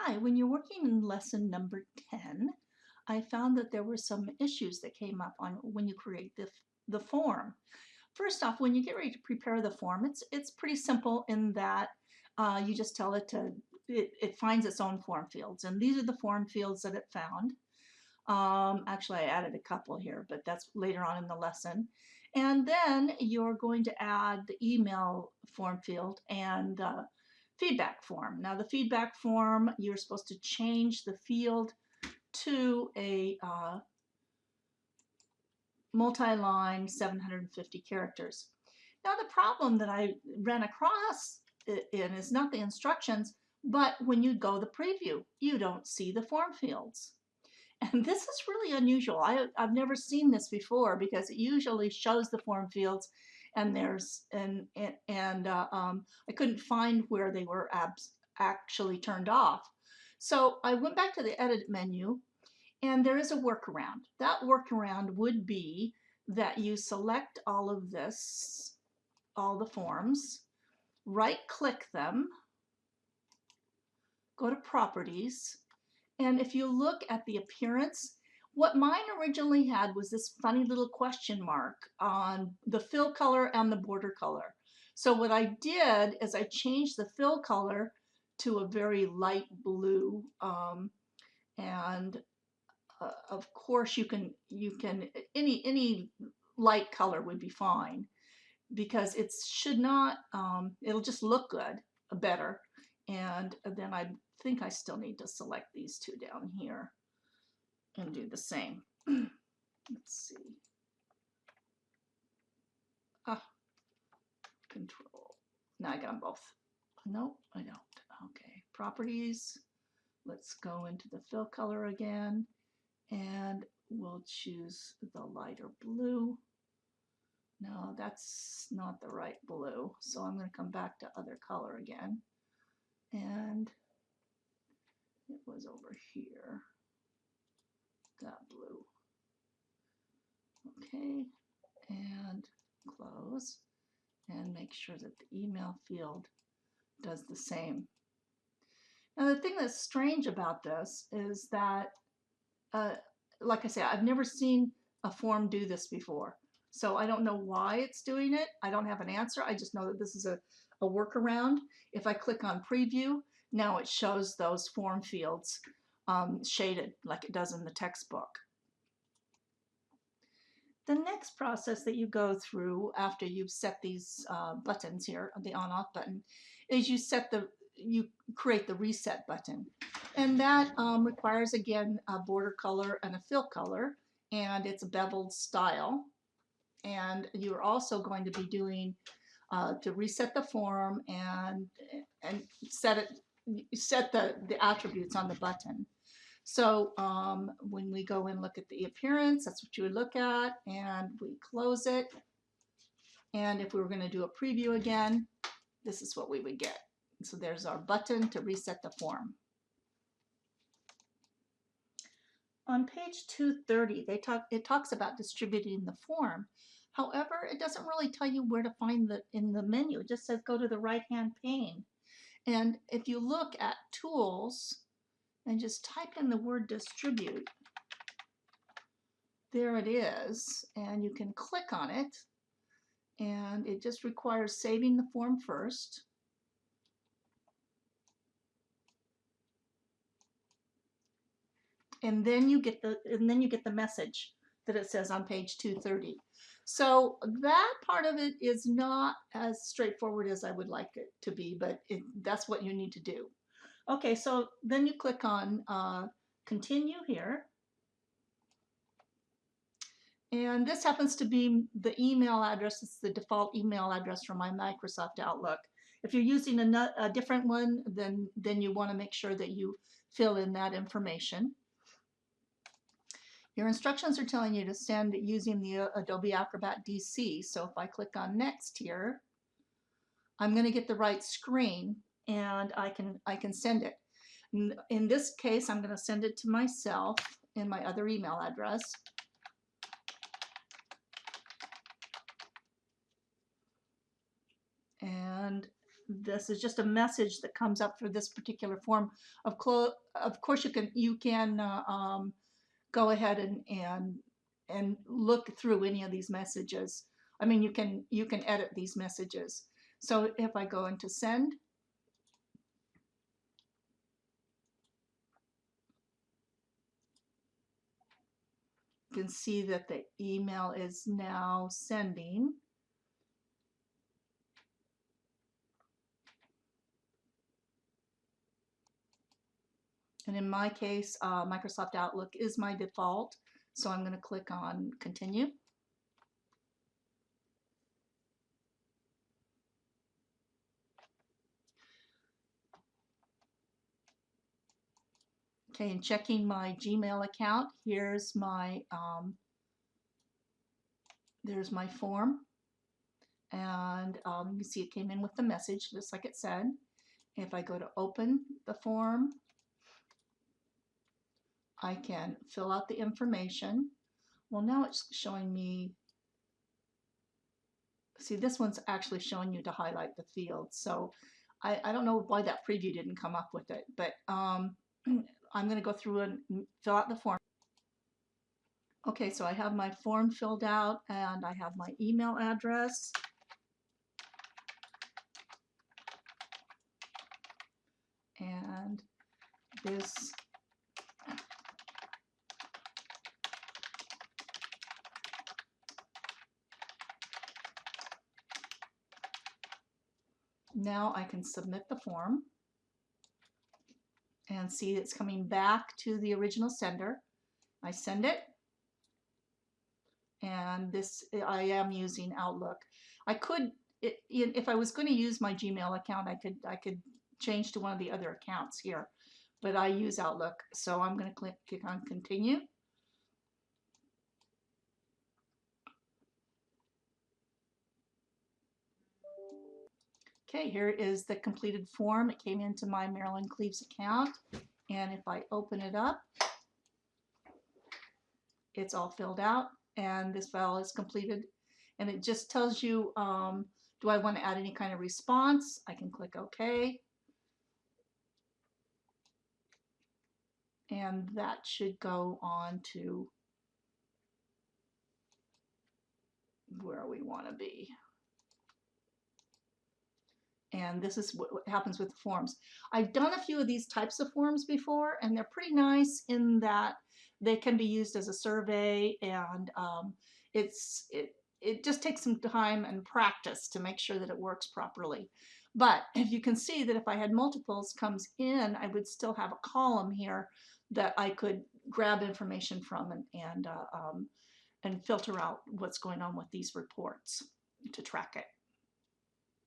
Hi, when you're working in lesson number 10, I found that there were some issues that came up on when you create the form. First off, when you get ready to prepare the form, it's pretty simple in that you just tell it to, it finds its own form fields. And these are the form fields that it found. Actually, I added a couple here, but that's later on in the lesson. And then you're going to add the email form field and the feedback form. Now, the feedback form, you're supposed to change the field to a multi-line 750 characters. Now, the problem that I ran across in is not the instructions, but when you go the preview, you don't see the form fields. And this is really unusual. I've never seen this before because it usually shows the form fields and I couldn't find where they were actually turned off. So I went back to the edit menu and there is a workaround. That workaround would be that you select all of this, all the forms, right click them, go to properties, and if you look at the appearance, what mine originally had was this funny little question mark on the fill color and the border color. So what I did is I changed the fill color to a very light blue, and of course you can any light color would be fine because it should not it'll just look good better. And then I think I still need to select these two down here and do the same. Let's see. Control. Now I got them both. Nope, I don't. Okay, properties. Let's go into the fill color again and we'll choose the lighter blue. No, that's not the right blue. So I'm going to come back to other color again. And it was over here, that blue. Okay, and close, and make sure that the email field does the same. Now the thing that's strange about this is that, like I say, I've never seen a form do this before. So I don't know why it's doing it. I don't have an answer. I just know that this is a workaround. If I click on preview, now it shows those form fields shaded like it does in the textbook. The next process that you go through after you've set these buttons here, the on-off button, is you create the reset button. And that requires, again, a border color and a fill color, and it's a beveled style. And you're also going to be doing to reset the form and set the attributes on the button. So when we go and look at the appearance, that's what you would look at, and we close it. And if we were going to do a preview again, this is what we would get. So there's our button to reset the form. On page 230, it talks about distributing the form. However, it doesn't really tell you where to find in the menu. It just says go to the right-hand pane. And if you look at tools and just type in the word distribute, there it is, and you can click on it, and it just requires saving the form first. And then you get the message that it says on page 230. So that part of it is not as straightforward as I would like it to be, but that's what you need to do. Okay, so then you click on continue here. And this happens to be the email address. It's the default email address for my Microsoft Outlook. If you're using a different one, then you want to make sure that you fill in that information. Your instructions are telling you to send using the Adobe Acrobat DC. So if I click on next here, I'm going to get the right screen and I can send it. In this case, I'm going to send it to myself in my other email address. And this is just a message that comes up for this particular form. Of course, you can go ahead and look through any of these messages. I mean, you can edit these messages. So if I go into send, you can see that the email is now sending. And in my case, Microsoft Outlook is my default. So I'm going to click on continue. Okay, and checking my Gmail account, there's my form. And you can see it came in with the message, just like it said. If I go to open the form, I can fill out the information. Well, now it's showing me, see, this one's actually showing you to highlight the fields. So I don't know why that preview didn't come up with it, but I'm going to go through and fill out the form. Okay, so I have my form filled out and I have my email address. And this now I can submit the form and see it's coming back to the original sender. I send it, and this, I am using Outlook. I could, if I was going to use my Gmail account, I could change to one of the other accounts here, but I use Outlook, so I'm going to click on continue. Okay, here is the completed form. It came into my Marilyn Cleaves account, and if I open it up, it's all filled out, and this file is completed, and it just tells you, do I want to add any kind of response? I can click OK, and that should go on to where we want to be. And this is what happens with the forms. I've done a few of these types of forms before, and they're pretty nice in that they can be used as a survey, and it just takes some time and practice to make sure that it works properly. But if you can see that if I had multiples comes in, I would still have a column here that I could grab information from and filter out what's going on with these reports to track it.